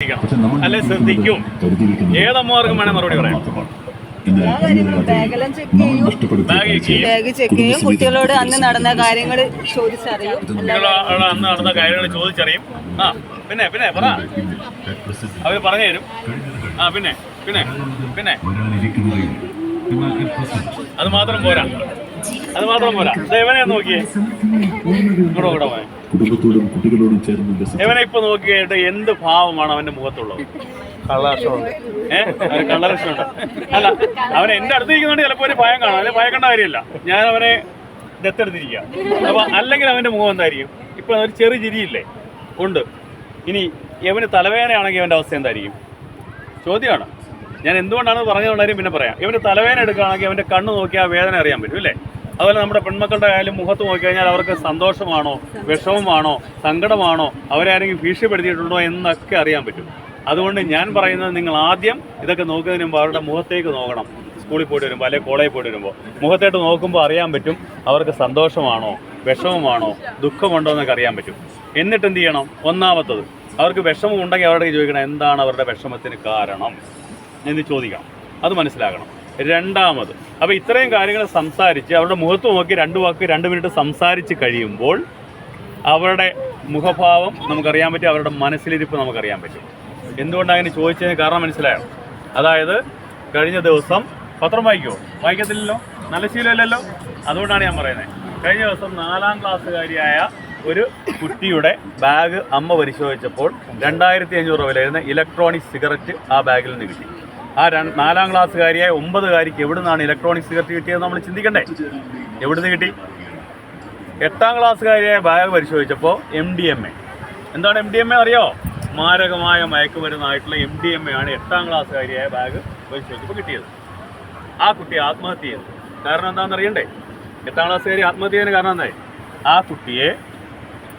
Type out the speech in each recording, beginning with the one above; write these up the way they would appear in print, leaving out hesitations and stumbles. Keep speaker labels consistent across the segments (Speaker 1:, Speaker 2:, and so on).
Speaker 1: ശ്രദ്ധിക്കണം, അല്ലെ ശ്രദ്ധിക്കും. ഏതമ്മമാർക്കും വേണേൽ മറുപടി പറയാം.
Speaker 2: ബാഗ് ചെക്ക് ചെയ്യും, കുട്ടികളോട് അന്ന് നടന്ന കാര്യങ്ങൾ ചോദിച്ചറിയും.
Speaker 1: അന്ന് നടന്ന കാര്യങ്ങൾ ചോദിച്ചറിയും. ആ പിന്നെ പിന്നെ പറ, അവര് പറഞ്ഞു തരും. ആ പിന്നെ പിന്നെ പിന്നെ അത് മാത്രം പോരാ, അത് മാത്രം പോരാ. ഇവനെ നോക്കിയേ, ഇവിടെ പോയെ. ഇവനെ ഇപ്പൊ നോക്കിയിട്ട് എന്ത് ഭാവമാണ് അവന്റെ മുഖത്തുള്ളത്? കള്ളലക്ഷണമുണ്ട്. കള്ളലക്ഷണമുണ്ട്. അല്ല, അവൻ എന്റെ അടുത്ത് ഇരിക്കുന്നതുകൊണ്ട് ചിലപ്പോൾ ഒരു ഭയം കാണാം, അല്ലെ ഭയക്കേണ്ട കാര്യമില്ല. ഞാൻ അവനെ ദത്തെടുത്തിരിക്കുക. അപ്പൊ അല്ലെങ്കിൽ അവന്റെ മുഖം എന്തായിരിക്കും? ഇപ്പൊ ഒരു ചെറു ചിരിയില്ലേ ഉണ്ട്. ഇനി ഇവന് തലവേദനയാണെങ്കിൽ അവന്റെ അവസ്ഥ എന്തായിരിക്കും? ചോദ്യമാണ്. ഞാൻ എന്തുകൊണ്ടാണ് പറഞ്ഞതുകൊണ്ടായിരിക്കും പിന്നെ പറയാം. ഇവന് തലവേദന എടുക്കുകയാണെങ്കിൽ അവന്റെ കണ്ണ് നോക്കിയാൽ ആ വേദന അറിയാൻ പറ്റും, അല്ലേ? അതുപോലെ നമ്മുടെ പെൺമക്കളുടെ ആയാലും മുഖത്ത് നോക്കിക്കഴിഞ്ഞാൽ അവർക്ക് സന്തോഷമാണോ, വിഷമമാണോ, സങ്കടമാണോ, അവരാരെങ്കിലും ഭീഷണിപ്പെടുത്തിയിട്ടുണ്ടോ എന്നൊക്കെ അറിയാൻ പറ്റും. അതുകൊണ്ട് ഞാൻ പറയുന്നത്, നിങ്ങൾ ആദ്യം ഇതൊക്കെ നോക്കുന്നതിന് മുമ്പ് അവരുടെ മുഖത്തേക്ക് നോക്കണം. സ്കൂളിൽ പോയിട്ട് വരുമ്പോൾ അല്ലെങ്കിൽ കോളേജിൽ പോയിട്ട് വരുമ്പോൾ മുഖത്തേട്ട് നോക്കുമ്പോൾ അറിയാൻ പറ്റും അവർക്ക് സന്തോഷമാണോ, വിഷമമാണോ, ദുഃഖമുണ്ടോ എന്നൊക്കെ അറിയാൻ പറ്റും. എന്നിട്ട് എന്ത് ചെയ്യണം? ഒന്നാമത്തത്, അവർക്ക് വിഷമം ഉണ്ടെങ്കിൽ അവരുടെ ചോദിക്കണം, എന്താണ് അവരുടെ വിഷമത്തിന് കാരണം എന്ന് ചോദിക്കണം. അത് മനസ്സിലാക്കണം. രണ്ടാമത്, അപ്പോൾ ഇത്രയും കാര്യങ്ങൾ സംസാരിച്ച് അവരുടെ മുഖത്ത് നോക്കി 2 വാക്ക് 2 മിനിറ്റ് സംസാരിച്ച് കഴിയുമ്പോൾ അവരുടെ മുഖഭാവം നമുക്കറിയാൻ പറ്റും, അവരുടെ മനസ്സിലിരിപ്പ് നമുക്കറിയാൻ പറ്റും. എന്തുകൊണ്ടാണ് അങ്ങനെ ചോദിച്ചതിന് കാരണം മനസ്സിലായോ? അതായത് കഴിഞ്ഞ ദിവസം പത്രം വായിക്കുമോ? വായിക്കത്തില്ലല്ലോ, നല്ല ശീലമില്ലല്ലോ. അതുകൊണ്ടാണ് ഞാൻ പറയുന്നത്. കഴിഞ്ഞ ദിവസം 4ാം ക്ലാസ്സുകാരിയായ ഒരു കുട്ടിയുടെ ബാഗ് അമ്മ പരിശോധിച്ചപ്പോൾ 2500 വില വരുന്ന ഇലക്ട്രോണിക് സിഗരറ്റ് ആ ബാഗിൽ നിന്ന് കിട്ടി. ആ 4ാം ക്ലാസ്സുകാരിയായ 9കാരിക്ക് എവിടെ നിന്നാണ് ഇലക്ട്രോണിക് സിഗരറ്റ് കിട്ടിയത് നമ്മൾ ചിന്തിക്കണ്ടേ? എവിടുന്ന് കിട്ടി? 8ാം ക്ലാസ്സുകാരിയായ ബാഗ് പരിശോധിച്ചപ്പോൾ MDMA. എന്താണ് MDMA അറിയോ? മാരകമായ മയക്കുമരുന്നായിട്ടുള്ള MDMA ആണ് 8ാം ക്ലാസ്സുകാരിയായ ബാഗ് പരിശോധിച്ചപ്പോൾ കിട്ടിയത്. ആ കുട്ടി ആത്മഹത്യ ചെയ്തു. കാരണം എന്താണെന്ന് അറിയണ്ടേ? 8ാം ക്ലാസ്സുകാരി ആത്മഹത്യ ചെയ്യുന്നതിന് കാരണം എന്തായി? ആ കുട്ടിയെ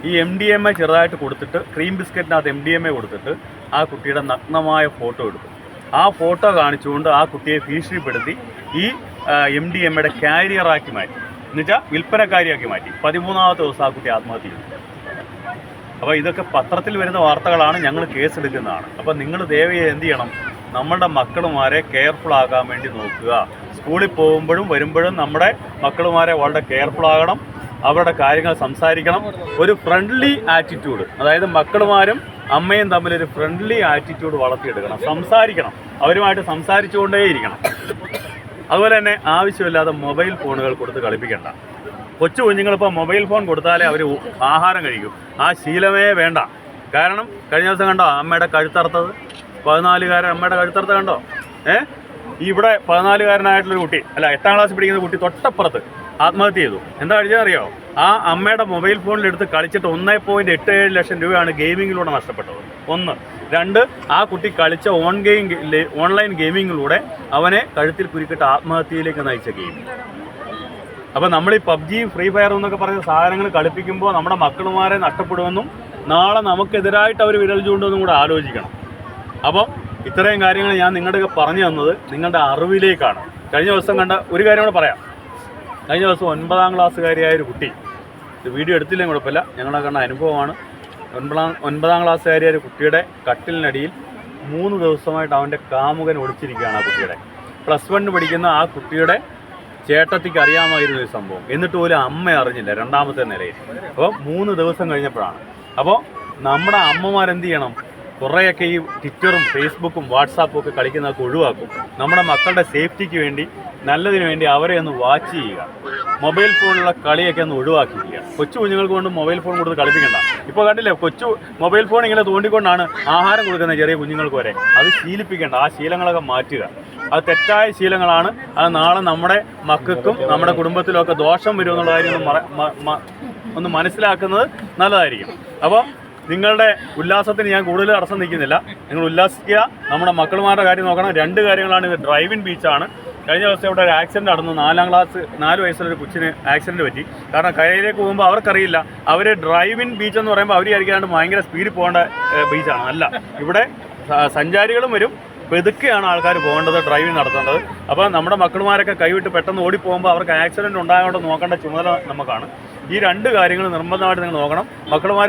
Speaker 1: ഈ MDMA ചെറുതായിട്ട് കൊടുത്തിട്ട്, ക്രീം ബിസ്ക്കറ്റിനകത്ത് MDMA കൊടുത്തിട്ട് ആ കുട്ടിയുടെ നഗ്നമായ ഫോട്ടോ എടുത്തു. ആ ഫോട്ടോ കാണിച്ചുകൊണ്ട് ആ കുട്ടിയെ ഭീഷണിപ്പെടുത്തി ഈ MDMAയുടെ കാരിയറാക്കി മാറ്റി, എന്നുവെച്ചാൽ വിൽപ്പനക്കാരിയാക്കി മാറ്റി. 13ാമത്തെ ദിവസം ആ കുട്ടി ആത്മഹത്യ ചെയ്തു. അപ്പോൾ ഇതൊക്കെ പത്രത്തിൽ വരുന്ന വാർത്തകളാണ്, ഞങ്ങൾ കേസെടുക്കുന്നതാണ്. അപ്പോൾ നിങ്ങൾ ദയവായി എന്ത് ചെയ്യണം? നമ്മളുടെ മക്കളുമാരെ കെയർഫുൾ ആകാൻ വേണ്ടി നോക്കുക. സ്കൂളിൽ പോകുമ്പോഴും വരുമ്പോഴും നമ്മുടെ മക്കളുമാരെ വളരെ കെയർഫുൾ ആകണം. അവരുടെ കാര്യങ്ങൾ സംസാരിക്കണം. ഒരു ഫ്രണ്ട്ലി ആറ്റിറ്റ്യൂഡ്, അതായത് മക്കളുമാരും അമ്മയും തമ്മിലൊരു ഫ്രണ്ട്ലി ആറ്റിറ്റ്യൂഡ് വളർത്തിയെടുക്കണം. സംസാരിക്കണം, അവരുമായിട്ട് സംസാരിച്ചുകൊണ്ടേയിരിക്കണം. അതുപോലെ തന്നെ ആവശ്യമില്ലാതെ മൊബൈൽ ഫോണുകൾ കൊടുത്ത് കളിപ്പിക്കേണ്ട. കൊച്ചു കുഞ്ഞുങ്ങളിപ്പോൾ മൊബൈൽ ഫോൺ കൊടുത്താലേ അവർ ആഹാരം കഴിക്കും. ആ ശീലമേ വേണ്ട. കാരണം കഴിഞ്ഞ ദിവസം കണ്ടോ അമ്മയുടെ കഴുത്തറുത്തത്? 14കാരൻ അമ്മയുടെ കഴുത്തറുത്ത കണ്ടോ? ഇവിടെ 14കാരനായിട്ടുള്ളൊരു കുട്ടി, അല്ല 8ാം ക്ലാസ്സിൽ പഠിക്കുന്ന കുട്ടി തൊട്ടപ്പുറത്ത് ആത്മഹത്യ ചെയ്തു. എന്താ കഴിച്ചതറിയോ? ആ അമ്മയുടെ മൊബൈൽ ഫോണിലെടുത്ത് കളിച്ചിട്ട് 1.87 ലക്ഷം രൂപയാണ് ഗെയിമിങ്ങിലൂടെ നഷ്ടപ്പെട്ടത്. 1. 2, ആ കുട്ടി കളിച്ച ഓൺലൈൻ ഗെയിമിങ്ങിലൂടെ അവനെ കഴുത്തിൽ കുരുക്കിട്ട് ആത്മഹത്യയിലേക്ക് നയിച്ച ഗെയിമിങ്. അപ്പോൾ നമ്മൾ ഈ PUBG, ഫ്രീ ഫയർ എന്നൊക്കെ പറയുന്ന സാധനങ്ങൾ കളിപ്പിക്കുമ്പോൾ നമ്മുടെ മക്കളുമാരെ നഷ്ടപ്പെടുമെന്നും നാളെ നമുക്കെതിരായിട്ട് അവർ വിരൽ ചൂണ്ടുമെന്നും കൂടെ ആലോചിക്കണം. അപ്പോൾ ഇത്രയും കാര്യങ്ങൾ ഞാൻ നിങ്ങളുടെയൊക്കെ പറഞ്ഞു തന്നത് നിങ്ങളുടെ അറിവിലേക്കാണ്. കഴിഞ്ഞ ദിവസം കണ്ട ഒരു കാര്യം കൂടെ പറയാം. കഴിഞ്ഞ ദിവസം 9ാം ക്ലാസ്സുകാരിയായ ഒരു കുട്ടി, ഇത് വീഡിയോ എടുത്തില്ലെങ്കിൽ കുഴപ്പമില്ല, ഞങ്ങളെ കണ്ട അനുഭവമാണ്. 9ാം ക്ലാസ്സുകാരിയായ ഒരു കുട്ടിയുടെ കട്ടിലിനടിയിൽ 3 ദിവസമായിട്ട് അവൻ്റെ കാമുകൻ ഒളിച്ചിരിക്കുകയാണ്. ആ കുട്ടിയുടെ +1 പഠിക്കുന്ന ആ കുട്ടിയുടെ ചേട്ടത്തിക്ക് അറിയാമായിരുന്ന ഒരു സംഭവം. എന്നിട്ട് പോലും അമ്മ അറിഞ്ഞില്ല, 2ാമത്തെ നിലയിൽ. അപ്പോൾ 3 ദിവസം കഴിഞ്ഞപ്പോഴാണ്. അപ്പോൾ നമ്മുടെ അമ്മമാരെന്ത് ചെയ്യണം? കുറേയൊക്കെ ഈ ട്വിറ്ററും ഫേസ്ബുക്കും വാട്സാപ്പും ഒക്കെ കളിക്കുന്നതൊക്കെ ഒഴിവാക്കും. നമ്മുടെ മക്കളുടെ സേഫ്റ്റിക്ക് വേണ്ടി, നല്ലതിന് വേണ്ടി അവരെ ഒന്ന് വാച്ച് ചെയ്യുക. മൊബൈൽ ഫോണിലുള്ള കളിയൊക്കെ ഒന്ന് ഒഴിവാക്കിക്കുക. കൊച്ചു കുഞ്ഞുങ്ങൾക്ക് കൊണ്ട് മൊബൈൽ ഫോൺ കൊടുത്ത് കളിപ്പിക്കണ്ട. ഇപ്പോൾ കണ്ടില്ലേ, മൊബൈൽ ഫോൺ ഇങ്ങനെ തോണ്ടിക്കൊണ്ടാണ് ആഹാരം കൊടുക്കുന്നത് ചെറിയ കുഞ്ഞുങ്ങൾക്ക് വരെ. അത് ശീലിപ്പിക്കേണ്ട. ആ ശീലങ്ങളൊക്കെ മാറ്റുക. അത് തെറ്റായ ശീലങ്ങളാണ്. അത് നാളെ നമ്മുടെ മക്കൾക്കും നമ്മുടെ കുടുംബത്തിലൊക്കെ ദോഷം വരുമെന്നുള്ള കാര്യം ഒന്ന് മനസ്സിലാക്കുന്നത് നല്ലതായിരിക്കും. അപ്പോൾ നിങ്ങളുടെ ഉല്ലാസത്തിന് ഞാൻ കൂടുതൽ തടസ്സം നിൽക്കുന്നില്ല. നിങ്ങൾ ഉല്ലാസിക്കുക. നമ്മുടെ മക്കളുമാരുടെ കാര്യം നോക്കണം. 2 കാര്യങ്ങളാണ്. ഇത് ഡ്രൈവിൻ ബീച്ചാണ്. കഴിഞ്ഞ ദിവസം ഇവിടെ ഒരു ആക്സിഡൻറ്റ് നടന്നു. 4 വയസ്സുള്ളൊരു കൊച്ചിന് ആക്സിഡൻറ്റ് പറ്റി. കാരണം കരയിലേക്ക് പോകുമ്പോൾ അവർക്കറിയില്ല. അവർ ഡ്രൈവിൻ ബീച്ച് എന്ന് പറയുമ്പോൾ അവർ വിചാരിക്കാണ്ട് ഭയങ്കര സ്പീഡിൽ പോകേണ്ട ബീച്ചാണ്. അല്ല, ഇവിടെ സഞ്ചാരികളും വരും. പെതുക്കെയാണ് ആൾക്കാർ പോകേണ്ടത്, ഡ്രൈവിംഗ് നടത്തേണ്ടത്. അപ്പോൾ നമ്മുടെ മക്കളുമാരൊക്കെ കൈവിട്ട് പെട്ടെന്ന് ഓടിപ്പോകുമ്പോൾ അവർക്ക് ആക്സിഡൻറ്റ് ഉണ്ടാകാണ്ട് നോക്കേണ്ട ചുമതല നമുക്കാണ്. ഈ 2 കാര്യങ്ങൾ നിർബന്ധമായിട്ട് നിങ്ങൾ നോക്കണം. മക്കളുമാർ